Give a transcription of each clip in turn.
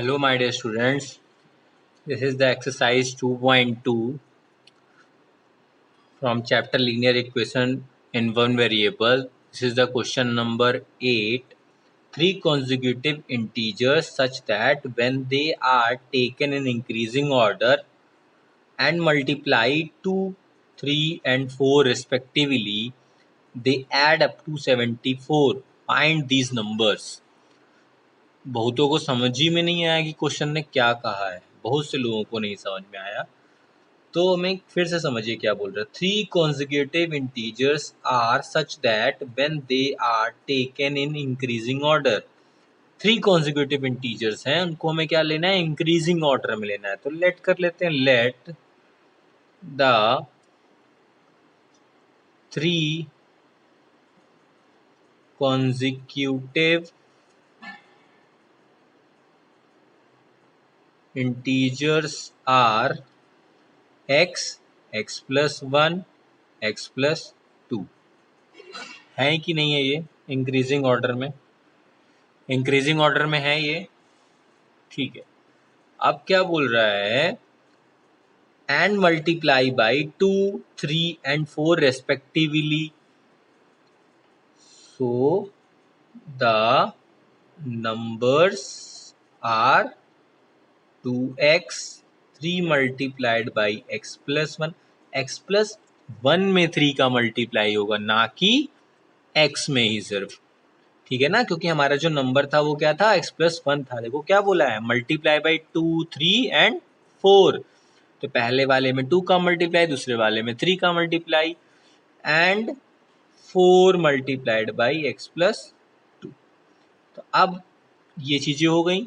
Hello, my dear students. This is the exercise 2.2 from chapter linear equation in one variable. This is the question number 8. Three consecutive integers such that when they are taken in increasing order and multiplied 2, 3 and 4 respectively, they add up to 74. Find these numbers. बहुतों को समझ ही में नहीं आया कि question ने क्या कहा है, बहुत से लोगों को नहीं समझ में आया। तो हमें फिर से समझिए क्या बोल रहा है। Three consecutive integers are such that when they are taken in increasing order. Three consecutive integers हैं, उनको हमें क्या लेना है, इंक्रीजिंग ऑर्डर में लेना है। तो लेट कर लेते हैं, let the three consecutive integers are x, x plus 1, x plus 2। है कि नहीं है ये इंक्रीजिंग ऑर्डर में? इंक्रीजिंग ऑर्डर में है ये, ठीक है। अब क्या बोल रहा है, and multiply by 2, 3 and 4 respectively. So the numbers are 2x, 3 multiplied by x plus 1. x plus 1 में 3 का मल्टीप्लाई होगा, ना कि x में ही सिर्फ, ठीक है ना, क्योंकि हमारा जो नंबर था वो क्या था, x प्लस 1 था। देखो क्या बोला है, मल्टीप्लाई बाई 2, 3 and 4। तो पहले वाले में 2 का मल्टीप्लाई, दूसरे वाले में 3 का multiply, and 4 multiplied by x plus 2। तो अब ये चीजें हो गई।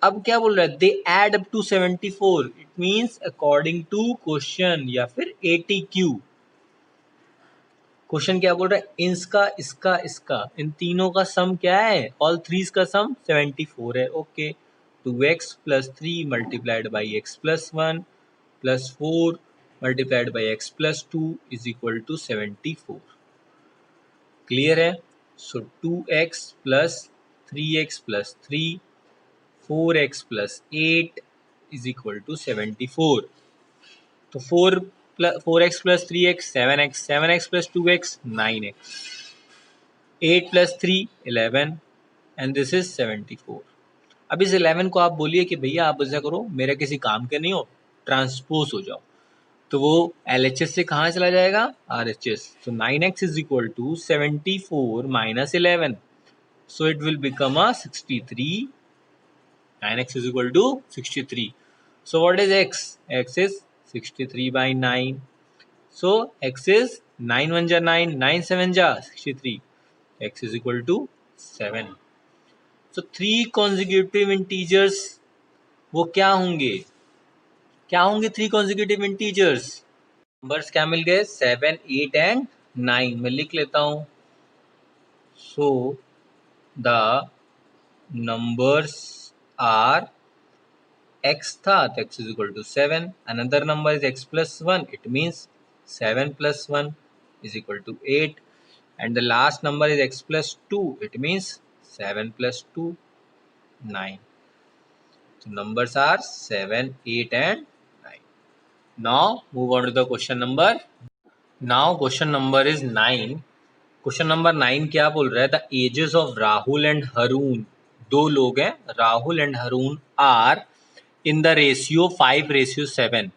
अब क्या बोल रहा है, they add up to 74। It means according to question या फिर ATQ। क्वेश्चन क्या बोल रहा है, इसका इसका इसका इन तीनों का सम क्या है, ऑल थ्रीज का सम 74 है। Okay, 2x plus 3 multiplied by x plus 1 plus 4 multiplied by x plus 2 is equal to 74। Clear है? So 2x plus 3x plus 3 4x plus 8 is equal to 74। तो 4x plus 3x 7x, 7x plus 2x 9x, 8 plus 3 11 and this is 74। अब इस 11 को आप बोलिए कि भैया आप ऐसा करो, मेरा किसी काम के नहीं हो, ट्रांसपोज हो जाओ। तो वो LHS से कहाँ चला जाएगा, RHS। तो 9x is equal to 74 minus 11, so it will become a 63। 9x is equal to 63. So what is x? X is 63 by 9. So x is 9 1 ja 9, 9 7 ja 63. X is equal to 7. So three consecutive integers वो क्या होंगे, क्या होंगे three consecutive integers? Numbers क्या मिल गए, 7, 8 and 9। मैं लिख लेता हूं। So the numbers are x था तो x is equal to 7, another number is x plus 1, it means 7 plus 1 is equal to 8, and the last number is x plus 2, it means 7 plus 2 9. So numbers are 7, 8 and 9. Now move on to the question number. Now question number is 9. Question number 9 क्या बोल रहा है, the ages of Rahul and Haroon, दो लोग हैं, Rahul and Haroon are in the ratio 5:7।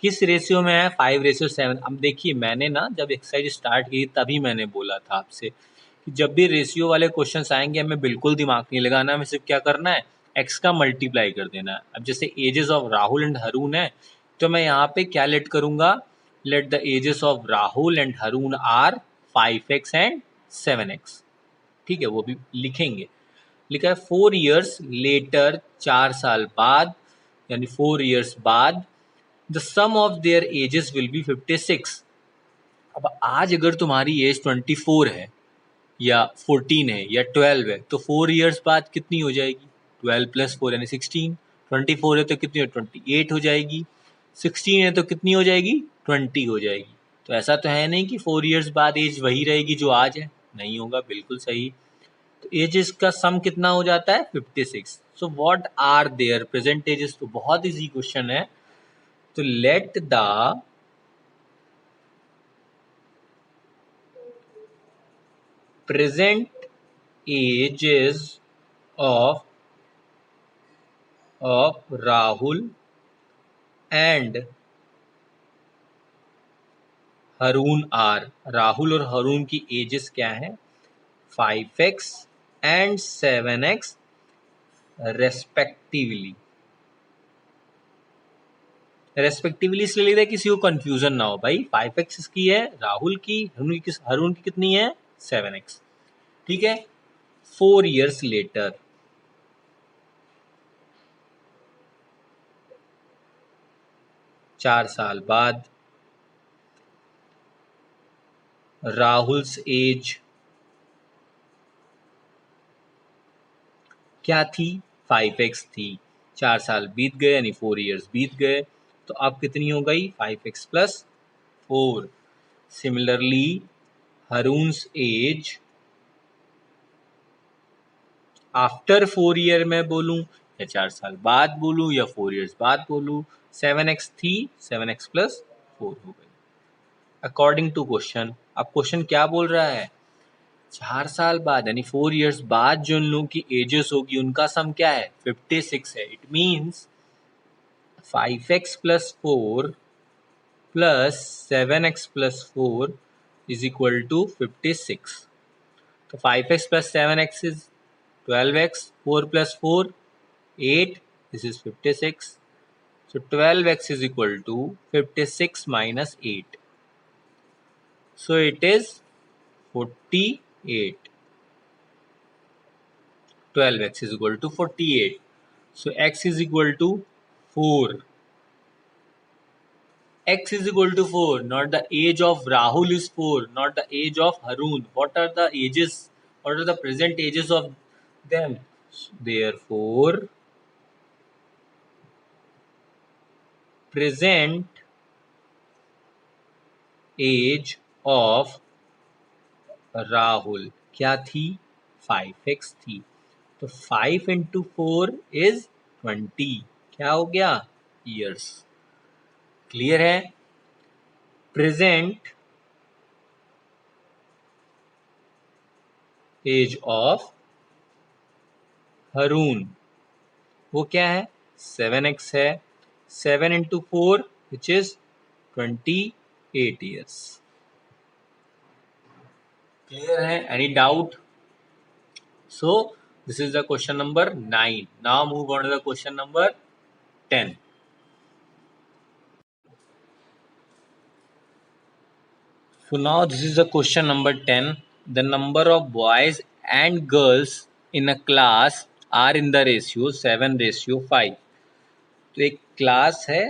किस ratio में है, 5:7। अब देखिए मैंने ना जब एक्सरसाइज स्टार्ट की तभी मैंने बोला था आपसे कि जब भी रेशियो वाले क्वेश्चंस आएंगे हमें बिल्कुल दिमाग नहीं लगाना, हमें सिर्फ क्या करना है, एक्स का मल्टीप्लाई कर देना है। अब जैसे ages of Rahul and Haroon है तो मैं यहाँ पे क्या लेट करूंगा, let the ages of Rahul and Haroon are 5x and 7x। ठीक है, वो भी लिखेंगे। लिखा है 4 years लेटर, 4 साल बाद, यानी 4 years बाद, the sum of their ages will be 56। अब आज अगर तुम्हारी एज 24 है या 14 है या 12 है तो 4 years बाद कितनी हो जाएगी, 12 प्लस 4 यानी 16। 24 है तो कितनी हो, 28 हो जाएगी। 16 है तो कितनी हो जाएगी, 20 हो जाएगी। तो ऐसा तो है नहीं कि 4 years बाद एज वही रहेगी जो आज है, नहीं होगा, बिल्कुल सही। तो एजेस का सम कितना हो जाता है 56। So what are their present ages, तो बहुत इजी क्वेश्चन है। तो let the present ages of Rahul and Haroon are, Rahul और हरून की एजेस क्या है 5x and 7x respectively. Respectively इसलिए लिखा है किसी को कंफ्यूजन ना हो भाई। 5x इसकी है राहुल की, हरून की कितनी है 7x। ठीक है। 4 years लेटर, 4 साल बाद राहुल्स एज क्या थी 5x थी। 4 साल बीत गए यानी 4 years बीत गए, तो अब कितनी हो गई 5x plus 4। Similarly Haroon's age after 4 year में बोलूं या 4 साल बाद बोलूं या 4 years बाद बोलूं, 7x थी 7x प्लस 4 हो गई अकॉर्डिंग टू क्वेश्चन। अब क्वेश्चन क्या बोल रहा है 4 साल बाद यानी 4 years बाद जो उन लोगों की एजेस होगी उनका सम क्या है 56 है। It means 5x plus 4 plus 7x plus 4 is equal to 56। तो 5x plus 7x is 12x, 4 plus 4 8, this is 56। So 12x is equal to 56 minus 8. So it is 48. 12x is equal to 48. So x is equal to 4. X is equal to 4. Not the age of Rahul is 4. Not the age of Haroon. What are the ages? What are the present ages of them? Therefore, present age of Rahul क्या थी 5x थी। तो 5 into 4 is 20, क्या हो गया years. Clear है। Present age of Haroon वो क्या है 7x है, 7 into 4 which is 28 years. Clear है, any doubt? So this is the question number 9. Now move on to the question number 10. So now this is the question number 10. The number of boys and girls in a class are in the ratio 7:5. तो एक class है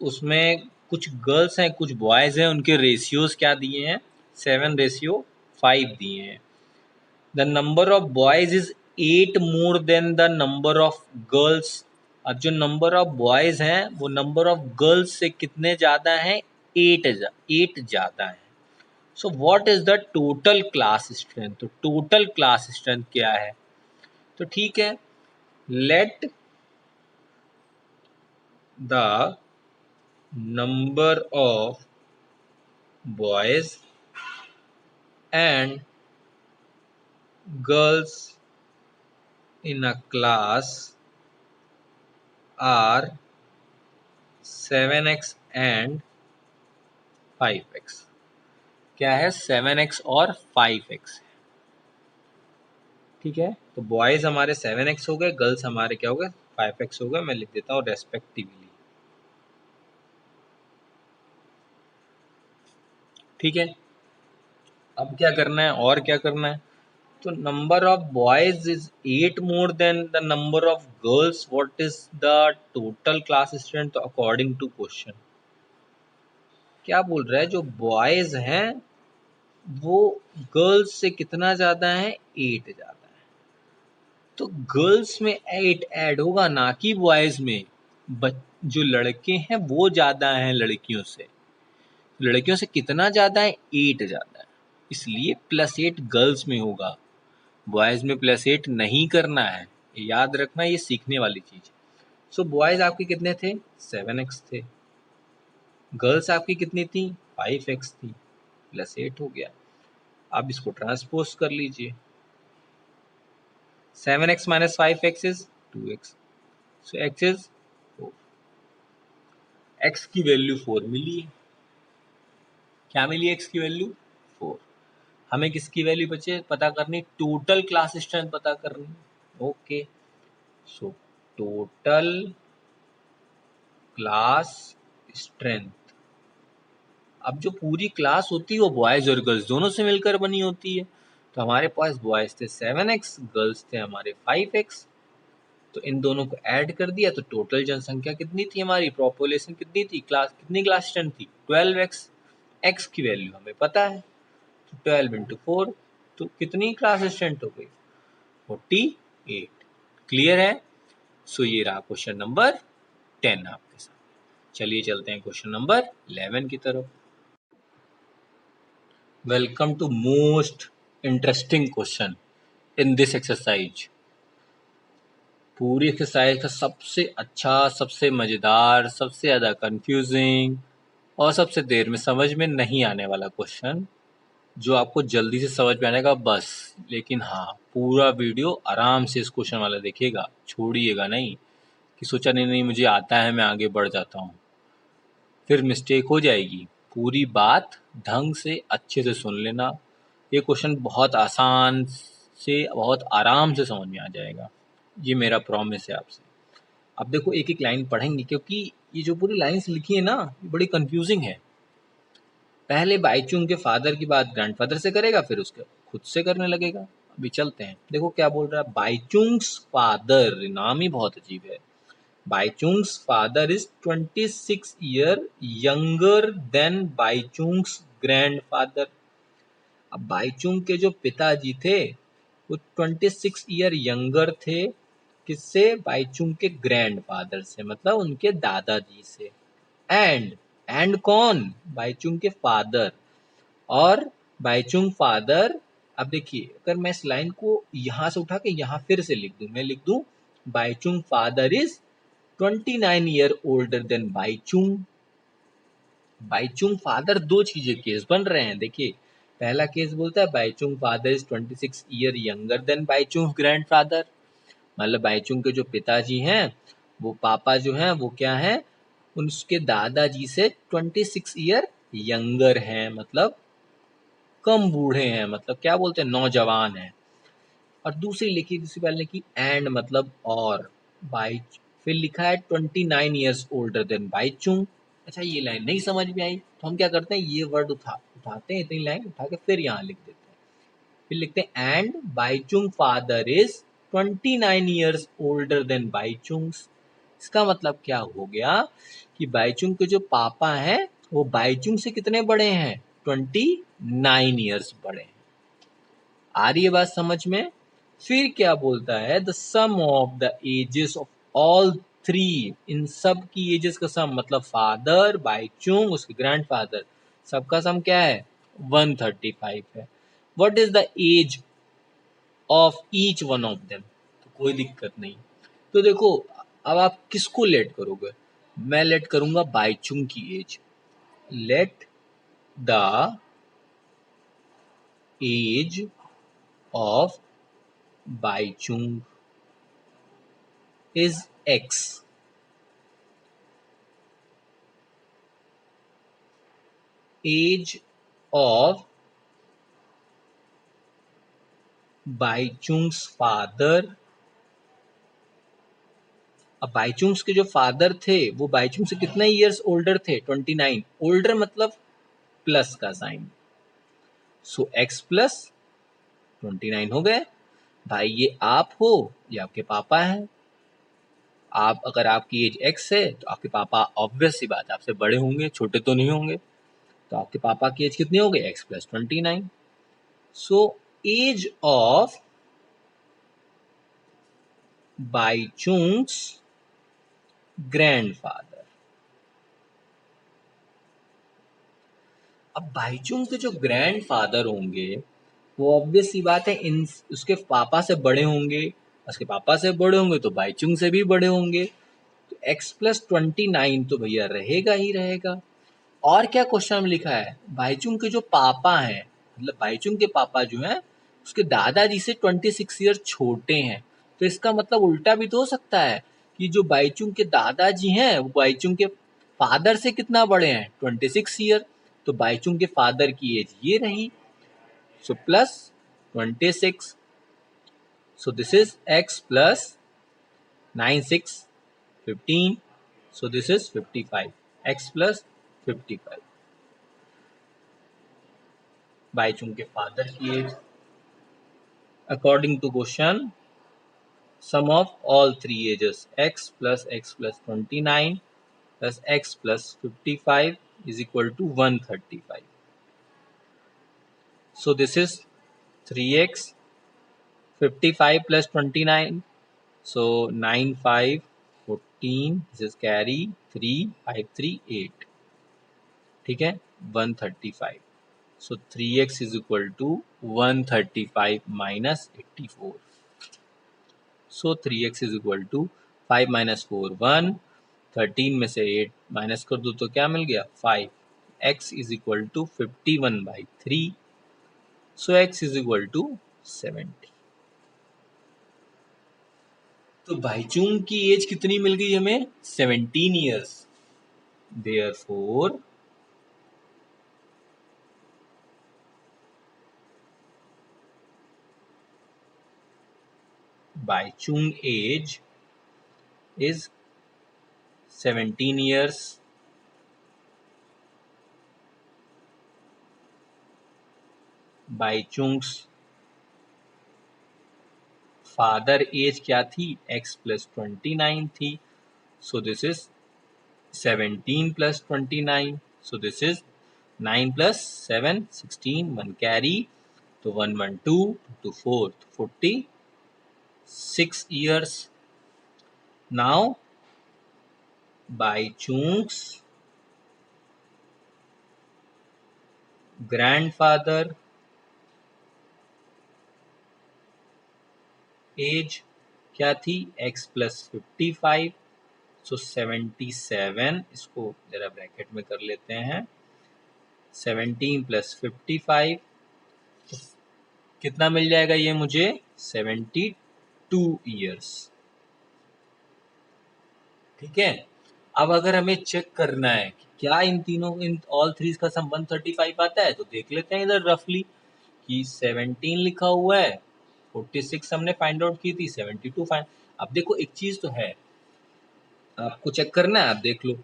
उसमें कुछ girls हैं कुछ boys हैं, उनके ratios क्या दिए हैं 7:5 दिए हैं। The number of boys is 8 more than the number of girls. अब जो नंबर ऑफ बॉयज हैं वो नंबर ऑफ गर्ल्स से कितने ज़्यादा हैं 8 ज़्यादा है। So what is the total class strength, तो टोटल क्लास स्ट्रेंथ क्या है। तो ठीक है, let the number of boys and girls in a class are 7x and 5x। क्या है 7x और 5x। ठीक है, तो बॉयज हमारे 7x हो गए, गर्ल्स हमारे क्या हो गए 5x हो गए। मैं लिख देता हूँ रेस्पेक्टिवली। ठीक है, अब क्या करना है और क्या करना है। तो number of boys is 8 more than the number of girls, what is the total class strength. तो अकॉर्डिंग टू क्वेश्चन क्या बोल रहा है जो बॉयज हैं वो गर्ल्स से कितना ज्यादा है 8 ज्यादा है। तो गर्ल्स में 8 ऐड होगा ना कि बॉयज में। जो लड़के हैं वो ज्यादा हैं लड़कियों से, लड़कियों से कितना ज्यादा है 8 ज्यादा है, इसलिए +8 गर्ल्स में होगा। बॉयज में +8 नहीं करना है, याद रखना, ये सीखने वाली चीज। सो बॉयज आपके कितने थे? 7x थे। गर्ल्स आपकी कितनी थी? 5x थी। +8 हो गया। अब इसको ट्रांसपोज कर लीजिए। 7x - 5x is 2x। So x is 4। x की वैल्यू 4 मिली है। क्या मिली x की वैल्यू? 4। हमें किसकी वैल्यू बचे पता करनी? टोटल क्लास स्ट्रेंथ पता करनी। Okay, so total class strength. अब जो पूरी क्लास होती है वो बॉयज और गर्ल्स दोनों से मिलकर बनी होती है। तो हमारे पास बॉयज थे 7x, गर्ल्स थे हमारे 5x। तो इन दोनों को ऐड कर दिया तो टोटल जनसंख्या कितनी थी हमारी? पॉपुलेशन कितनी थी? कितनी क्लास स्ट्रेंथ थी? 12x। x की वैल्यू हमें पता है, तो 12 × 4, तो कितनी क्लास स्ट्रेंथ हो गई? 48। क्लियर है? सो ये रहा क्वेश्चन नंबर 10 आपके साथ। चलिए चलते हैं क्वेश्चन नंबर 11 की तरफ। Welcome to most interesting question in this exercise. पूरी एक्सरसाइज का सबसे अच्छा, सबसे मजेदार, सबसे ज्यादा कंफ्यूजिंग और सबसे देर में समझ में नहीं आने वाला क्वेश्चन, जो आपको जल्दी से समझ में आने का बस। लेकिन हाँ, पूरा वीडियो आराम से इस क्वेश्चन वाला देखिएगा, छोड़िएगा नहीं कि सोचा नहीं नहीं मुझे आता है मैं आगे बढ़ जाता हूँ, फिर मिस्टेक हो जाएगी। पूरी बात ढंग से अच्छे से सुन लेना। ये क्वेश्चन बहुत आसान से बहुत आराम से समझ में आ जाएगा, ये मेरा प्रॉमिस है आपसे। अब देखो एक एक लाइन पढ़ेंगे, क्योंकि ये जो पूरी लाइंस लिखी है ना, ये बड़ी कंफ्यूजिंग है। पहले बाईचुंग के फादर की बात ग्रैंडफादर से करेगा, फिर उसके खुद से करने लगेगा। अभी चलते हैं, देखो क्या बोल रहा है। बाईचुंग्स फादर, नाम ही बहुत अजीब है। Baichung's father is 26 year younger than Baichung's grandfather. अब बाईचुंग के जो पिताजी थे वो 26 ईयर यंगर थे किससे? बाईचुंग के ग्रैंडफादर से, मतलब उनके दादाजी से। एंड कौन? बाईचुंग के फादर। और बाईचुंग फादर, अब देखिए अगर मैं इस लाइन को यहां से उठा के यहां फिर से लिख दूं, मैं लिख दूं Baichung father is 29 year older than Baichung. Baichung father, दो चीजें केस बन रहे हैं। देखिए पहला केस बोलता है Baichung father is 26 year younger than Baichung grandfather, मतलब बाईचुंग के जो पिताजी हैं, वो पापा जो हैं वो क्या है? उसके दादाजी से 26 ईयर यंगर हैं, मतलब कम बूढ़े हैं, मतलब क्या बोलते हैं, नौजवान हैं। और दूसरी लिखी, दूसरी पहले लिखी एंड, मतलब और। बाई, फिर लिखा है 29 ईयर्स ओल्डर देन बाईचुंग। अच्छा ये लाइन नहीं समझ में आई, तो हम क्या करते हैं, ये वर्ड उठाते हैं, इतनी लाइन उठा के फिर यहाँ लिख देते हैं। फिर लिखते हैं and Baichung father is 29 years older than Baichung. इसका मतलब क्या हो गया कि बाईचुंग के जो पापा हैं वो बाईचुंग से कितने बड़े हैं? 29 ईयर्स बड़े हैं। आ रही है बात समझ में? फिर क्या बोलता है, the sum of the ages of all three, इन सब की एजेस का सम, मतलब फादर, बाईचुंग, उसके ग्रैंडफादर, सबका सम क्या है? 135 है। What is the age of each one of them? तो कोई दिक्कत नहीं। तो देखो अब आप किसको लेट करोगे? मैं लेट करूंगा बाईचुंग की age. Let the age of Baichung is x. Age of Baichung's father. अब बाईचुंग्स के जो फादर थे वो बाईचुंग से कितने ईयर्स ओल्डर थे? 29। ओल्डर मतलब प्लस का साइन, सो x प्लस 29 हो गए। भाई ये आप हो, ये आपके पापा हैं। आप, अगर आपकी एज x है तो आपके पापा ऑब्वियस सी बात है आपसे बड़े होंगे, छोटे तो नहीं होंगे। तो आपके पापा की एज कितनी हो गई? x plus 29। So age of Baichung's grandfather. अब बाईचुंग के जो ग्रैंडफादर होंगे वो ऑब्वियस सी बात है, इन उसके पापा से बड़े होंगे, उसके पापा से बड़े होंगे तो बाईचुंग से भी बड़े होंगे, तो x+29 तो भैया रहेगा ही रहेगा। और क्या क्वेश्चन में लिखा है, बाईचुंग के जो पापा हैं, मतलब बाईचुंग के पापा जो हैं उसके दादाजी से 26 ईयर छोटे हैं, तो इसका मतलब उल्टा भी तो हो सकता है कि जो बाईचुंग के दादाजी हैं वो बाईचुंग के फादर से कितना बड़े हैं, 26 ईयर, तो बाईचुंग के फादर की एज ये रही, so plus 26, so this is x plus 9 6 15, so this is 55, x plus 55 Baichung के फादर की as. According to question, sum of all three ages x plus 29 plus x plus 55 is equal to 135. So this is 3x, 55 plus 29, so 9 5 14, this is carry 3 5 3 8, ठीक है, 135. So 3x is equal to 135 minus 84. So 3x is equal to 5 minus 4 1, 13 में से 8 minus कर दो तो क्या मिल गया 5, x is equal to 51/3, so x is equal to 70। तो भाईचुंग की एज कितनी मिल गई हमें, 17 years, therefore Baichung age is 17 years, Baichung's father age क्या थी, x plus 29 थी, so this is 17 plus 29, so this is 9 plus 7 16, 1 carry, तो 1 1 2 2 4, 46 years. Now Baichung's grandfather age क्या थी, x plus 55, so 77, इसको जरा ब्रैकेट में कर लेते हैं, 17 plus 55 कितना मिल जाएगा ये मुझे, 72 ईयर्स, ठीक है। अब अगर हमें चेक करना है कि क्या इन तीनों, इन ऑल थ्रीज का सम 135 आता है, तो देख लेते हैं इधर रफली कि 17 लिखा हुआ है, 46 हमने फाइंड आउट की थी, 72 फाइंड। अब देखो एक चीज तो है, आपको चेक करना है, आप देख लो,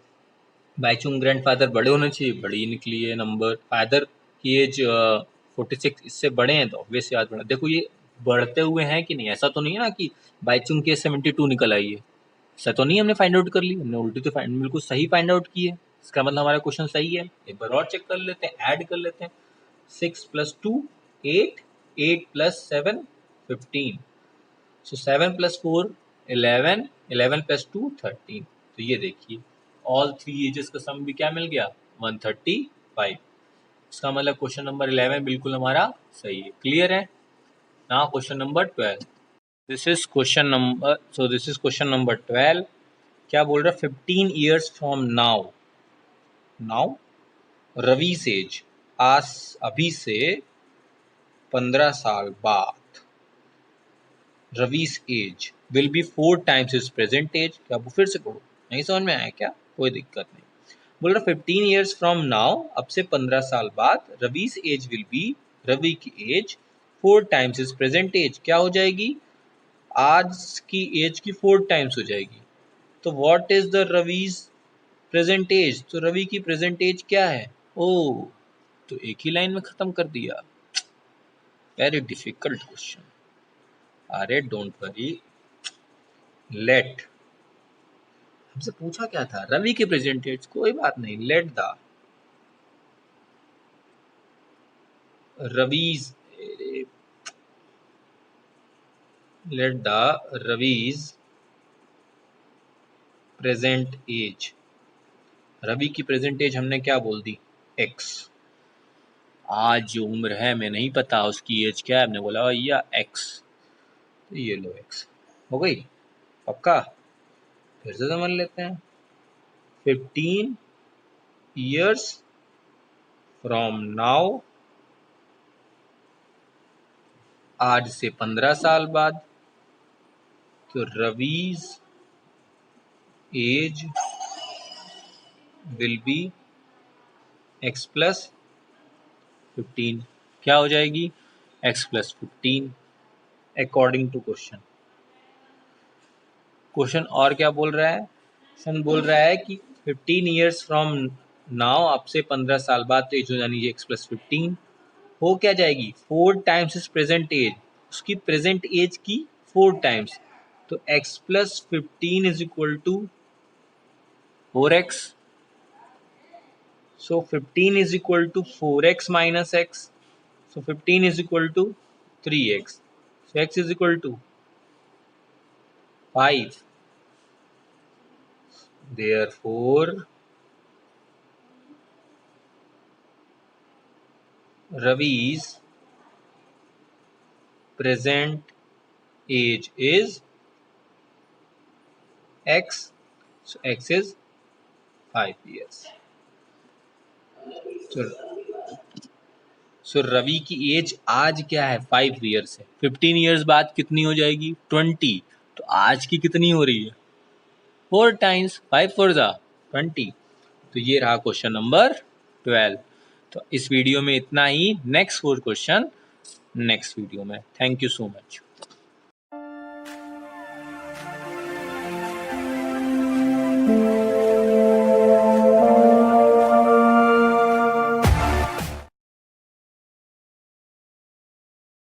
बाईचुंग ग्रैंडफादर बड़े होने चाहिए, बड़ी निकली है नंबर, फादर की एज 46 इससे बड़े हैं, तो ऑब्वियस याद बढ़ा, देखो ये बढ़ते हुए हैं कि नहीं, ऐसा तो नहीं है ना कि बाईचुंग के 72 निकल आई है, ऐसा तो नहीं हमने फाइंड आउट कर ली, हमने उल्टी तो फाइंड बिल्कुल सही फाइंड आउट की है, इसका मतलब हमारा क्वेश्चन सही है। एक बार और चेक कर लेते हैं, ऐड कर लेते हैं, 6 + 2 8, 8 + 7 15, सो 7 + 4 11, 11 + 2 13, तो ये देखिए ऑल थ्री एजेस का सम भी क्या मिल गया, 135, इसका मतलब क्वेश्चन नंबर 11 बिल्कुल हमारा सही है। क्लियर है। Now question number 12, this is question number, so this is question number 12, क्या बोल रहा है, 15 years from now, now Ravi's age, आज अभी से 15 साल बाद, Ravi's age will be 4 times his present age, क्या वो फिर से पढ़ो, नहीं समझ में आया क्या, कोई दिक्कत नहीं, बोल रहा 15 ईयर्स फ्रॉम नाउ, अब से 15 साल बाद, Ravi's age will be, Ravi की age 4 times his present age, क्या हो जाएगी, आज की एज की 4 टाइम्स हो जाएगी, तो what is the Ravi's present age, तो रवि की प्रेजेंट एज क्या है, ओ, तो एक ही लाइन में खत्म कर दिया, वेरी डिफिकल्ट क्वेश्चन, अरे डोंट वरी, लेट, हमसे पूछा क्या था, रवि की प्रेजेंट एज, कोई बात नहीं, let the Ravi's, let the Ravi's present age, Ravi की प्रेजेंट एज हमने क्या बोल दी, x, आज जो उम्र है मैं नहीं पता उसकी एज क्या है, हमने बोला भैया एक्स, तो ये लो एक्स हो गई पक्का। फिर से समझ लेते हैं 15 years from now, आज से 15 साल बाद, तो Ravi's age will be x plus 15। क्या हो जाएगी? X plus 15 according to question. Question और क्या बोल रहा है? क्वेश्चन बोल रहा है कि 15 ईयर्स फ्रॉम नाउ, अब से 15 साल बाद तो एज हो जानी है एक्स प्लस 15, हो क्या जाएगी 4 टाइम्स इज प्रेजेंट एज, उसकी प्रेजेंट एज की 4 टाइम्स, तो x plus 15 is equal to 4x, so 15 is equal to 4x minus x, so 15 is equal to 3x, so x is equal to 5, therefore Ravi's present age is x, so x is 5 years. So Ravi की as आज क्या है 5 years है, 15 years बाद कितनी हो जाएगी 20, तो आज की कितनी हो रही है 4 टाइम्स 5 4 जा 20। तो ये रहा क्वेश्चन नंबर 12। तो इस वीडियो में इतना ही, नेक्स्ट 4 क्वेश्चन नेक्स्ट वीडियो में। Thank you so much.